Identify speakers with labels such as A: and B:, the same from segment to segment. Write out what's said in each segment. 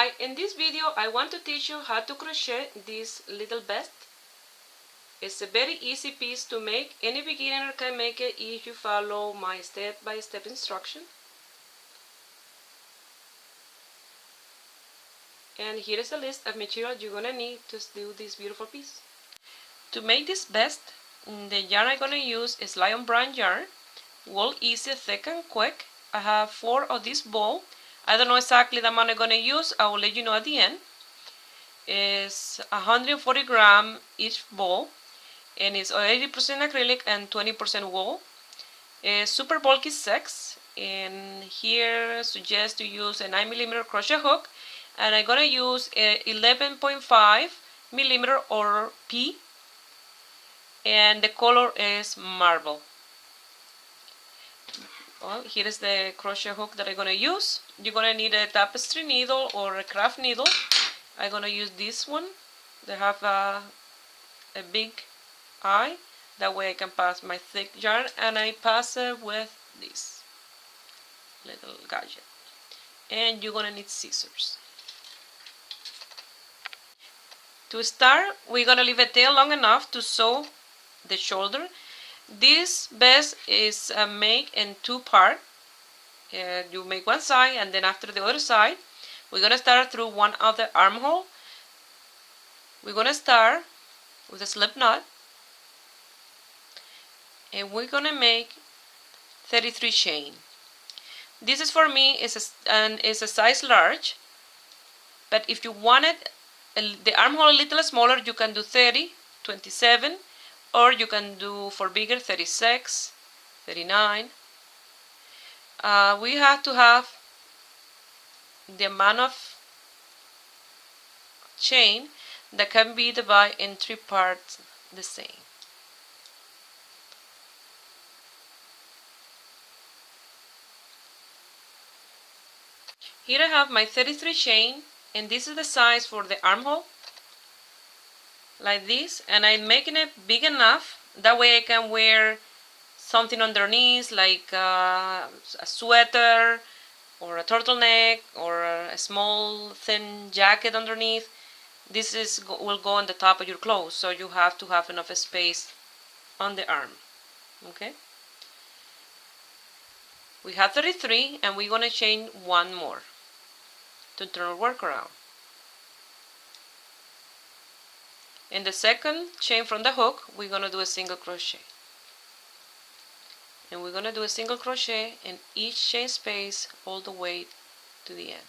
A: Hi, in this video I want to teach you how to crochet this little vest. It's a very easy piece to make. Any beginner can make it if you follow my step-by-step instruction. And here is a list of material you're gonna need to do this beautiful piece. To make this vest, the yarn I'm gonna use is lion brown yarn, wool easy, thick and quick. I have 4 of this ball. I don't know exactly the amount I'm gonna use. I will let you know at the end. Is 140 gram each ball, and it's 80% acrylic and 20% wool. It's super bulky 6, and here I suggest to use a 9mm crochet hook, and I'm gonna use a 11.5mm or P, and the color is marble. Well, here is the crochet hook that I'm gonna use. You're gonna need a tapestry needle or a craft needle. I'm gonna use this one. They have a big eye. That way I can pass my thick yarn, and I pass it with this little gadget. And you're gonna need scissors. To start, we're gonna leave a tail long enough to sew the shoulder. This vest is made in 2 parts. You make one side, and then after the other side, we're gonna start through one of the armhole. We're gonna start with a slip knot, and we're gonna make 33 chain. This is for me is a size large, but if you want it the armhole a little smaller, you can do 30, 27, or you can do for bigger 36, 39. We have to have the amount of chain that can be divided in 3 parts the same. Here I have my 33 chain, and this is the size for the armhole, like this, and I'm making it big enough that way I can wear something underneath, like a sweater or a turtleneck or a small thin jacket underneath. This will go on the top of your clothes, so you have to have enough space on the arm. Okay, we have 33, and we're gonna chain 1 more to turn our work around. In the second chain from the hook, we're gonna do a single crochet, and we're gonna do a single crochet in each chain space all the way to the end.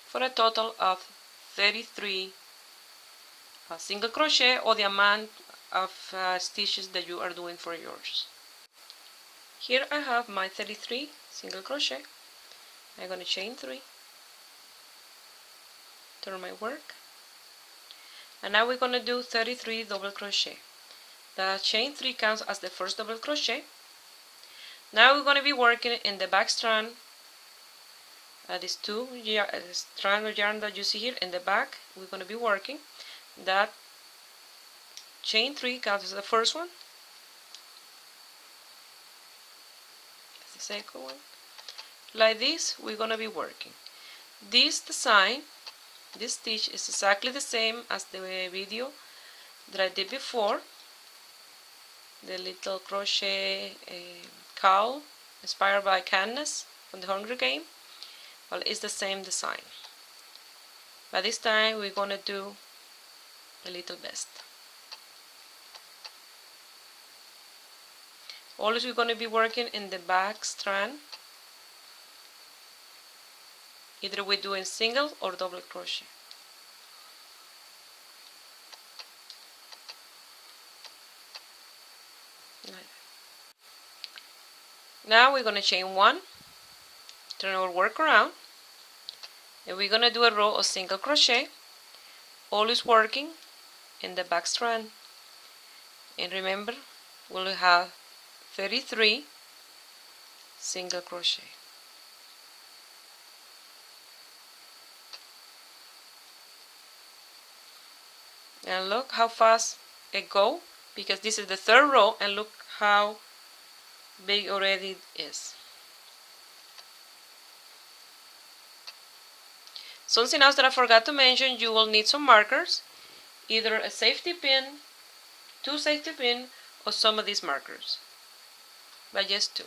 A: For a total of 33 single crochet, or the amount of stitches that you are doing for yours. Here I have my 33 single crochet. I'm going to chain 3, turn my work, and now we're going to do 33 double crochet. The chain 3 counts as the first double crochet. Now we're going to be working in the back strand. These 2 strands of yarn that you see here in the back, we're going to be working. That chain 3 counts as the first one. That's the second one. Like this, we're going to be working. This design, this stitch is exactly the same as the video that I did before. The little crochet cowl inspired by Katniss from the Hunger Game. Well, it's the same design. But this time we're going to do a little vest. Always we're going to be working in the back strand. Either we're doing single or double crochet. Now we're going to chain 1, turn our work around, and we're going to do a row of single crochet, always working in the back strand. And remember, we'll have 33 single crochet. And look how fast it goes, because this is the third row, and look how big already it is. Something else that I forgot to mention, you will need some markers, either a safety pin, 2 safety pin, or some of these markers, but just 2.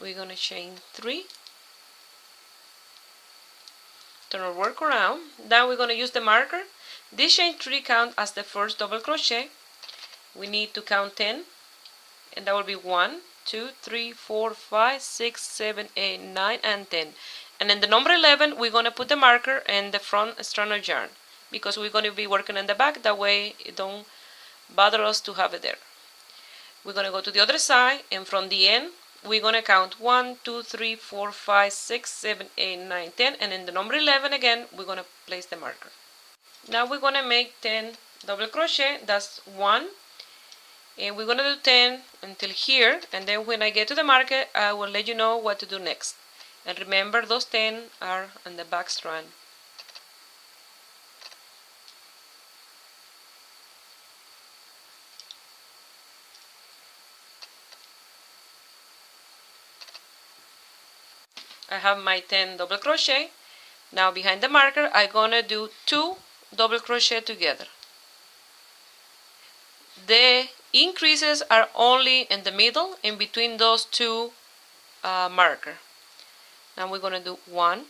A: We're going to chain 3, turn our work around. Now we're going to use the marker. This chain 3 count as the first double crochet. We need to count 10, and that will be 1, 2, 3, 4, 5, 6, 7, 8, 9, and 10. And in the number 11, we're going to put the marker in the front strand of yarn, because we're going to be working in the back. That way it don't bother us to have it there. We're going to go to the other side, and from the end, we're going to count 1, 2, 3, 4, 5, 6, 7, 8, 9, 10, and in the number 11 again, we're going to place the marker. Now we're going to make 10 double crochet. That's 1, and we're going to do 10 until here, and then when I get to the marker, I will let you know what to do next. And remember, those 10 are on the back strand. I have my 10 double crochet. Now behind the marker, I'm gonna do 2 double crochet together. The increases are only in the middle, in between those 2 marker. Now we're gonna do 1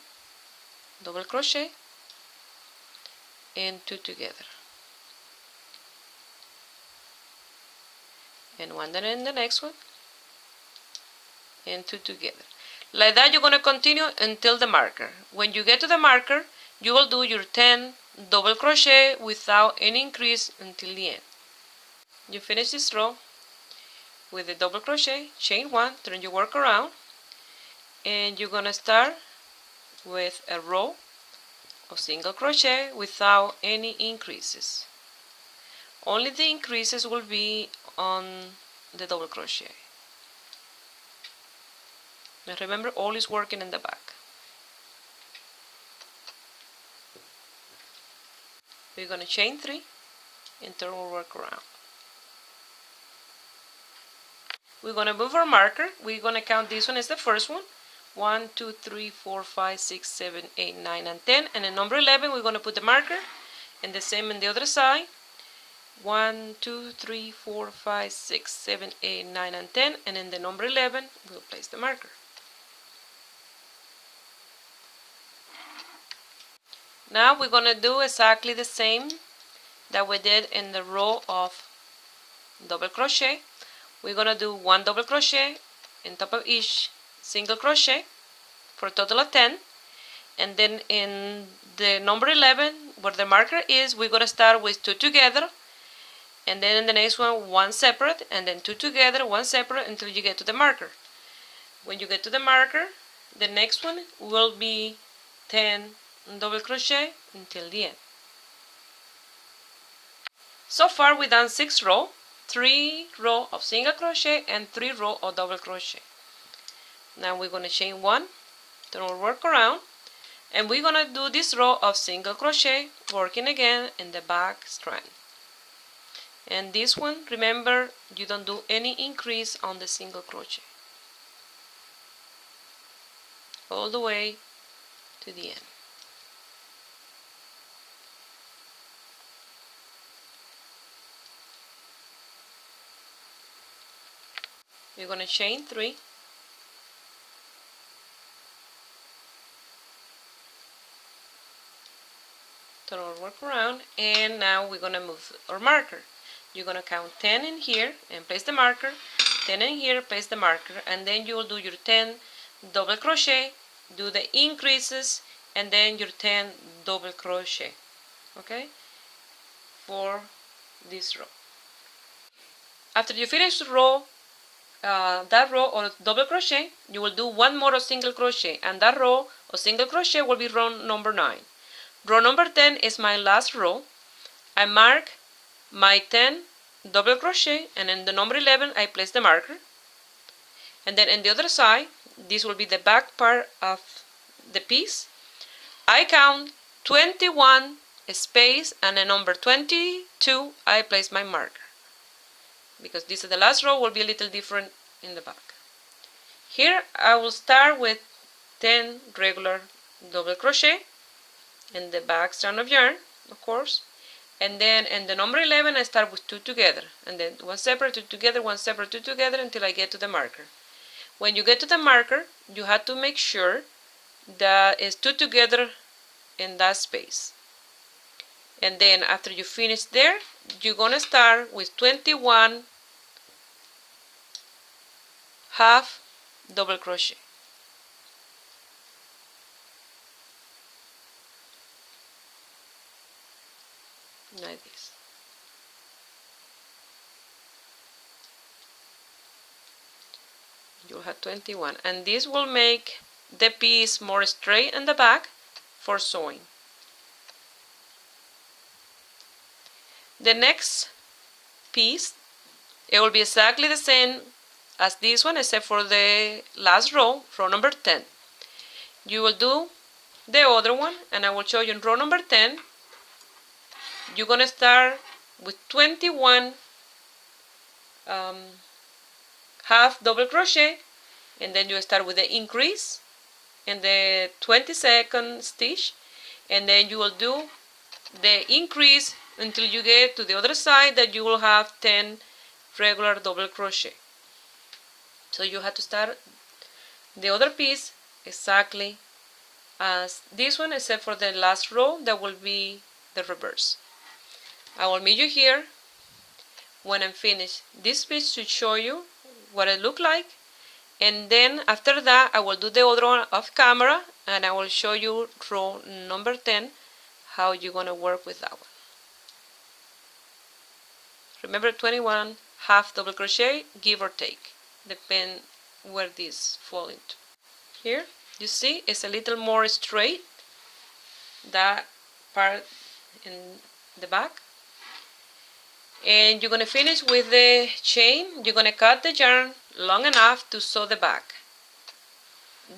A: double crochet and 2 together, and 1 then in the next one, and 2 together. Like that, you're going to continue until the marker. When you get to the marker, you will do your 10 double crochet without any increase until the end. You finish this row with a double crochet, chain 1, turn your work around, and you're going to start with a row of single crochet without any increases. Only the increases will be on the double crochet. And remember, all is working in the back. We're going to chain 3 and turn our work around. We're going to move our marker. We're going to count this one as the first one. 1, 2, 3, 4, 5, 6, 7, 8, 9, and 10. And in number 11, we're going to put the marker. And the same on the other side. 1, 2, 3, 4, 5, 6, 7, 8, 9, and 10. And in the number 11, we'll place the marker. Now we're going to do exactly the same that we did in the row of double crochet. We're going to do 1 double crochet in top of each single crochet for a total of 10. And then in the number 11, where the marker is, we're going to start with 2 together. And then in the next one, 1 separate, and then 2 together, 1 separate, until you get to the marker. When you get to the marker, the next one will be 10 double crochet until the end. So far we've done 6 rows, 3 rows of single crochet and 3 rows of double crochet. Now we're going to chain 1, turn our work around, and we're going to do this row of single crochet, working again in the back strand. And this one, remember, you don't do any increase on the single crochet all the way to the end. We're going to chain 3, turn our work around, and now we're going to move our marker. You're going to count 10 in here and place the marker, 10 in here, place the marker, and then you will do your 10 double crochet, do the increases, and then your 10 double crochet, okay, for this row. After you finish the row, that row of double crochet, you will do 1 more of single crochet, and that row of single crochet will be row number 9. Row number 10 is my last row. I mark my 10 double crochet, and in the number 11 I place the marker, and then in the other side, this will be the back part of the piece, I count 21 space, and the number 22 I place my marker, because this is the last row, will be a little different in the back. Here I will start with 10 regular double crochet in the back strand of yarn, of course, and then in the number 11 I start with 2 together, and then one separate, 2 together, one separate, 2 together, until I get to the marker. When you get to the marker, you have to make sure that it's 2 together in that space. And then after you finish there, you're gonna start with 21 half double crochet. Like this. You'll have 21, and this will make the piece more straight in the back for sewing. The next piece, it will be exactly the same as this one, except for the last row, row number 10. You will do the other one, and I will show you in row number 10. You're gonna start with 21 half double crochet, and then you start with the increase in the 22nd stitch, and then you will do the increase until you get to the other side, that you will have 10 regular double crochet. So you have to start the other piece exactly as this one, except for the last row that will be the reverse. I will meet you here when I'm finished this piece to show you what it look like, and then after that I will do the other one off camera, and I will show you row number 10 how you're gonna work with that one. Remember, 21 half double crochet, give or take, depend where this fall into. Here you see it's a little more straight, that part in the back, and you're gonna finish with the chain. You're gonna cut the yarn long enough to sew the back.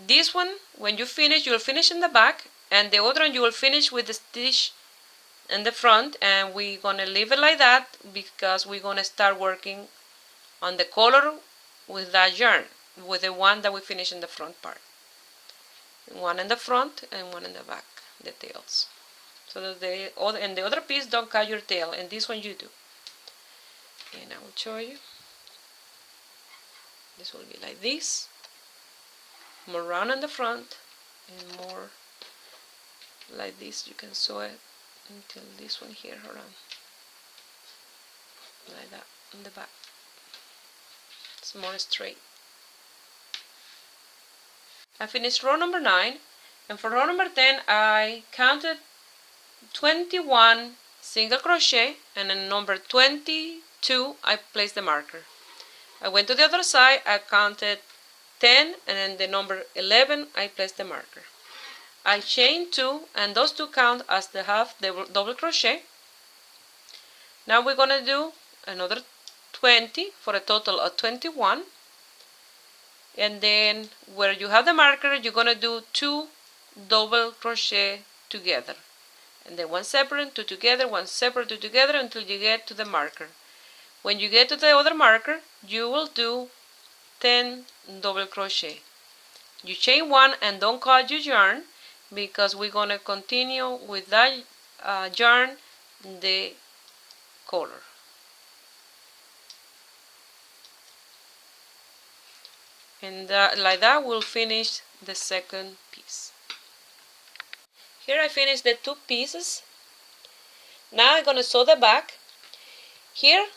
A: This one, when you finish, you'll finish in the back, and the other one you will finish with the stitch in the front, and we're gonna leave it like that because we're gonna start working on the color with that yarn, with the one that we finish in the front part. One in the front and one in the back, the tails. So that the other piece don't cut your tail, and this one you do. And I will show you. This will be like this. More round in the front and more like this. You can sew it until this one here around, like that in the back. It's more straight. I finished row number 9, and for row number 10 I counted 21 single crochet, and in number 22 I placed the marker. I went to the other side, I counted 10, and then the number 11 I placed the marker. I chained 2, and those 2 count as the half double crochet. Now we're gonna do another 20 for a total of 21, and then where you have the marker you're gonna do 2 double crochet together, and then one separate, 2 together, one separate, 2 together, until you get to the marker. When you get to the other marker, you will do 10 double crochet. You chain 1 and don't cut your yarn, because we're gonna continue with that yarn the color. And like that we'll finish the second piece. Here I finished the 2 pieces. Now I'm gonna sew the back. Here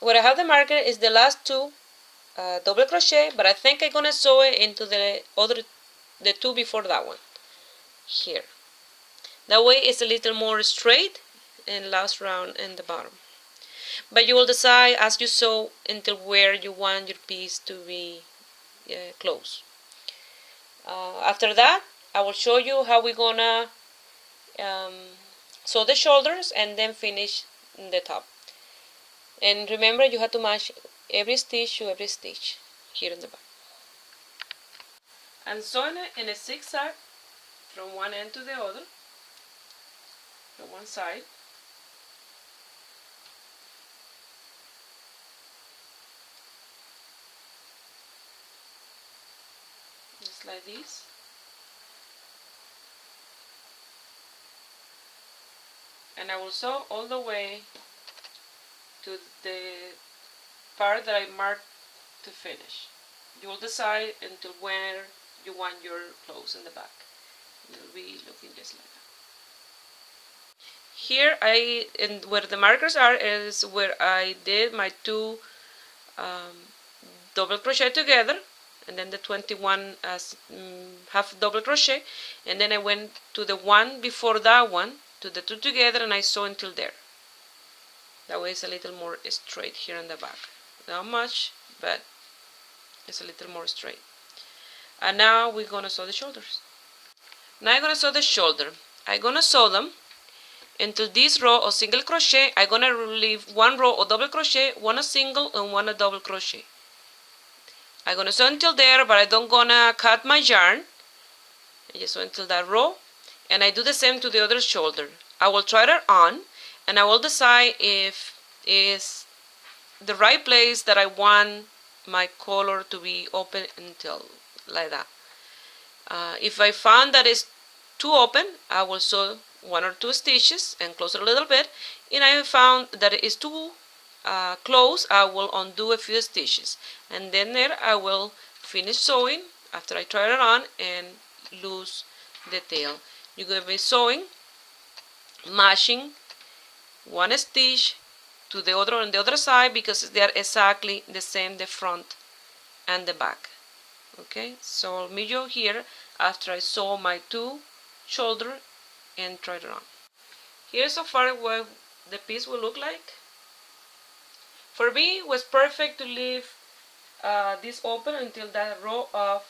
A: where I have the marker is the last 2 double crochet, but I think I'm gonna sew it into the 2 before that one here. That way it's a little more straight and last round in the bottom. But you will decide as you sew until where you want your piece to be close. After that I will show you how we're gonna sew the shoulders and then finish the top. And remember, you have to match every stitch to every stitch here in the back. I'm sewing it in a zigzag from one end to the other, from one side. Just like this. And I will sew all the way to the part that I marked to finish. You will decide until where you want your clothes in the back. You'll be looking just like that. Here and where the markers are is where I did my two double crochet together, and then the 21 as half double crochet, and then I went to the one before that one, to the two together, and I sew until there. That way it's a little more straight here in the back. Not much, but it's a little more straight. And now we're gonna sew the shoulders. Now I'm gonna sew the shoulder. I'm gonna sew them until this row of single crochet. I'm gonna leave one row of double crochet, one a single and one a double crochet. I'm gonna sew until there, but I don't gonna cut my yarn. I just sew until that row, and I do the same to the other shoulder. I will try it on, and I will decide if it's the right place that I want my collar to be open until like that. If I found that it's too open, I will sew one or two stitches and close it a little bit, and I found that it is too close, I will undo a few stitches, and then there I will finish sewing after I try it on and loose the tail. You're going to be sewing, matching one stitch to the other on the other side because they are exactly the same, the front and the back. Okay, so I'll meet you here after I sew my two shoulder and try it on. Here's so far what the piece will look like. For me, it was perfect to leave this open until that row of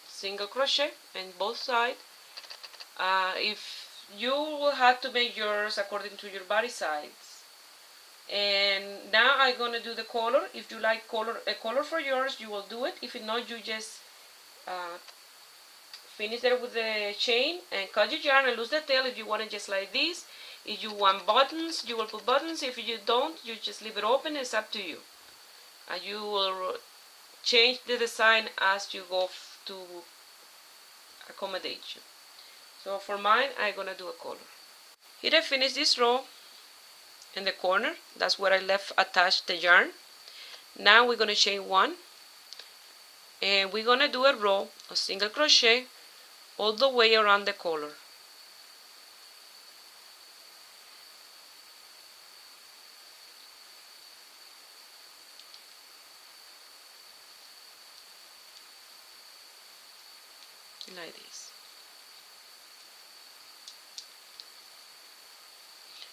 A: single crochet in both sides. If you will have to make yours according to your body size. And now I'm gonna do the color. If you like a color for yours, you will do it. If not, you just finish it with the chain and cut your yarn and lose the tail if you want it just like this. If you want buttons, you will put buttons. If you don't, you just leave it open. It's up to you. And you will change the design as you go to accommodate you. So for mine, I'm gonna do a color. Here I finished this row in the corner. That's where I left attached the yarn. Now we're gonna chain one, and we're gonna do a row of single crochet all the way around the collar. Like this.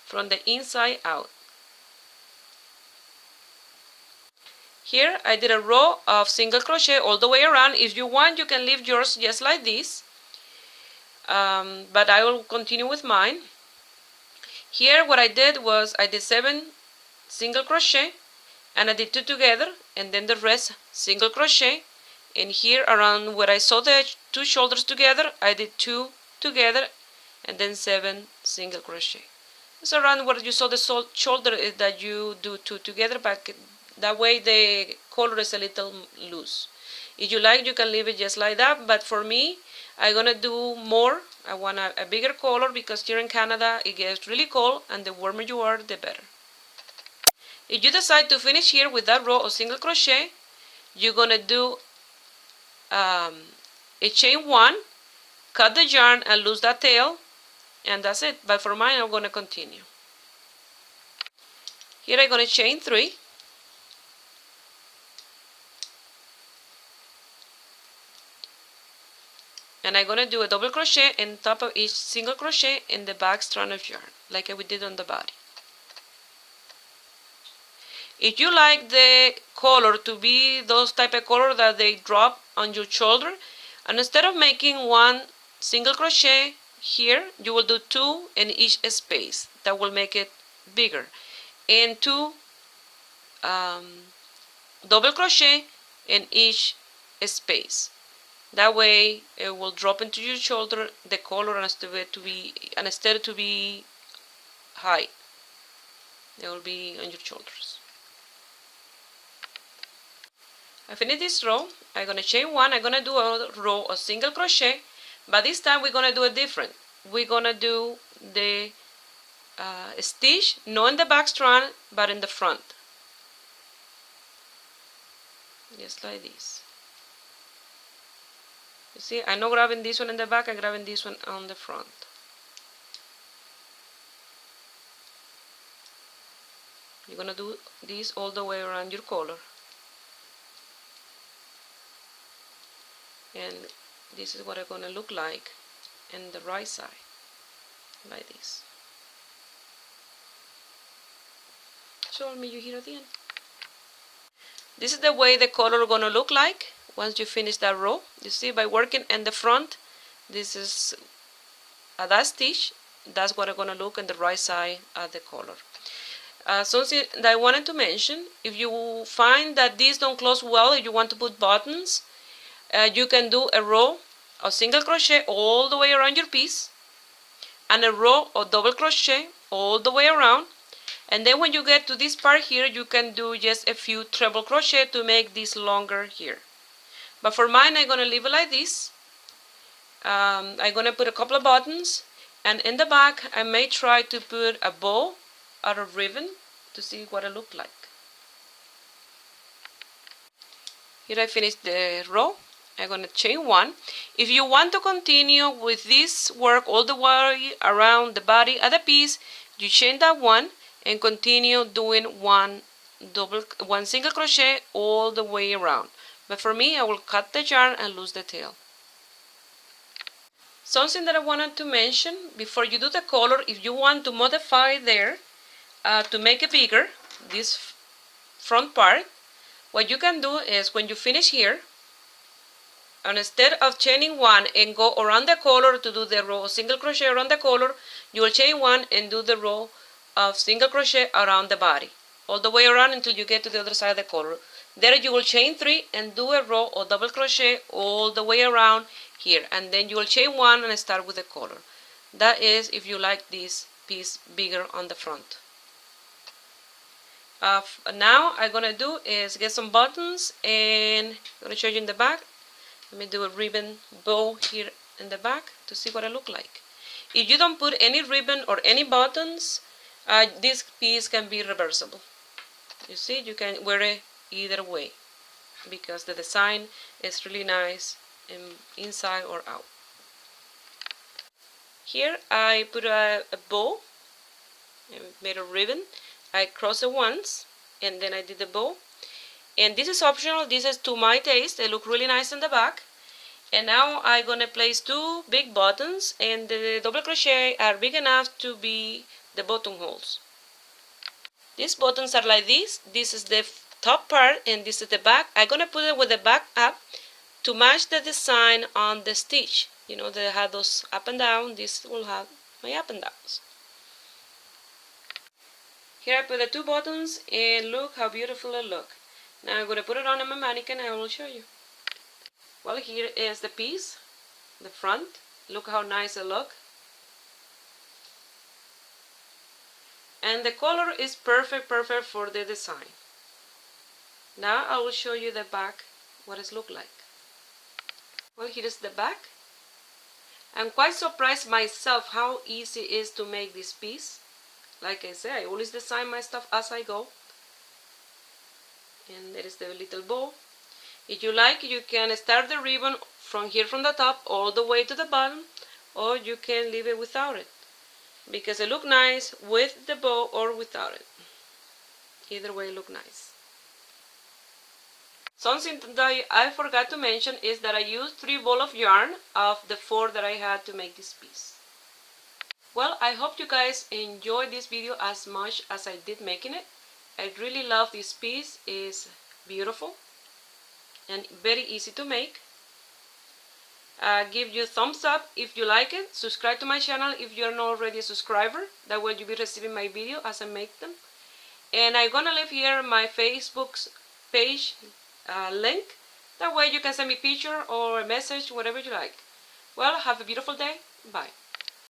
A: From the inside out. Here I did a row of single crochet all the way around. If you want, you can leave yours just like this, but I will continue with mine. Here what I did was I did 7 single crochet, and I did 2 together, and then the rest single crochet. And here around where I sew the 2 shoulders together, I did 2 together and then 7 single crochet. It's around where you sew the shoulder is that you do 2 together, but that way the collar is a little loose. If you like, you can leave it just like that, but for me, I'm gonna do more. I want a bigger collar because here in Canada it gets really cold, and the warmer you are, the better. If you decide to finish here with that row of single crochet, you're gonna do a chain one, cut the yarn and lose that tail, and that's it. But for mine, I'm going to continue. Here I'm going to chain 3, and I'm going to do a double crochet on top of each single crochet in the back strand of yarn, like we did on the body. If you like the color to be those type of color that they drop on your shoulder, and instead of making 1 single crochet here, you will do 2 in each space. That will make it bigger, and 2 double crochet in each space. That way it will drop into your shoulder the color instead to be high. It will be on your shoulders. I finished this row. I'm gonna chain one. I'm gonna do a row of single crochet, but this time we're gonna do it different. We're gonna do the stitch not in the back strand but in the front, just like this. You see, I'm not grabbing this one in the back, I'm grabbing this one on the front. You're gonna do this all the way around your collar, and this is what it's gonna look like in the right side, like this. Show me you here at the end. This is the way the collar is gonna look like once you finish that row. You see, by working in the front, this is that stitch. That's what it's gonna look in the right side of the collar. Something that I wanted to mention: if you find that these don't close well, if you want to put buttons, you can do a row of single crochet all the way around your piece, and a row of double crochet all the way around. And then when you get to this part here, you can do just a few treble crochet to make this longer here. But for mine, I'm gonna leave it like this. I'm gonna put a couple of buttons, and in the back, I may try to put a bow out of ribbon to see what it looks like. Here I finished the row. I'm gonna chain one. If you want to continue with this work all the way around the body of the piece, you chain that one and continue doing one single crochet all the way around. But for me, I will cut the yarn and lose the tail. Something that I wanted to mention before you do the collar: if you want to modify there to make it bigger, this front part, what you can do is when you finish here, and instead of chaining one and go around the collar to do the row of single crochet around the collar, you will chain one and do the row of single crochet around the body, all the way around until you get to the other side of the collar. There you will chain three and do a row of double crochet all the way around here, and then you will chain one and start with the collar. That is if you like this piece bigger on the front. Now I'm gonna do is get some buttons, and I'm gonna show you in the back. Let me do a ribbon bow here in the back to see what it look like. If you don't put any ribbon or any buttons, this piece can be reversible. You see, you can wear it either way because the design is really nice inside or out. Here I put a bow and made a ribbon. I crossed it once and then I did the bow. And this is optional. This is to my taste. They look really nice in the back. And now I'm gonna place two big buttons, and the double crochet are big enough to be the buttonholes. These buttons are like this. This is the top part and this is the back. I'm gonna put it with the back up to match the design on the stitch. You know, they have those up and down. This will have my up and downs. Here I put the two buttons, and look how beautiful it look. Now I'm gonna put it on my mannequin and I will show you. Well, here is the piece, the front. Look how nice it look. And the color is perfect for the design. Now I will show you the back, what it look like. Well, here is the back. I'm quite surprised myself how easy it is to make this piece. Like I said, I always design my stuff as I go. And there is the little bow. If you like, you can start the ribbon from here from the top all the way to the bottom, or you can leave it without it, because it look nice with the bow or without it. Either way look nice. Something that I forgot to mention is that I used 3 balls of yarn of the 4 that I had to make this piece. Well, I hope you guys enjoyed this video as much as I did making it. I really love this piece. It's beautiful and very easy to make. Give you a thumbs up if you like it. Subscribe to my channel if you're not already a subscriber. That way you'll be receiving my video as I make them. And I'm gonna leave here my Facebook page link That way you can send me a picture or a message, whatever you like. Well, have a beautiful day. Bye.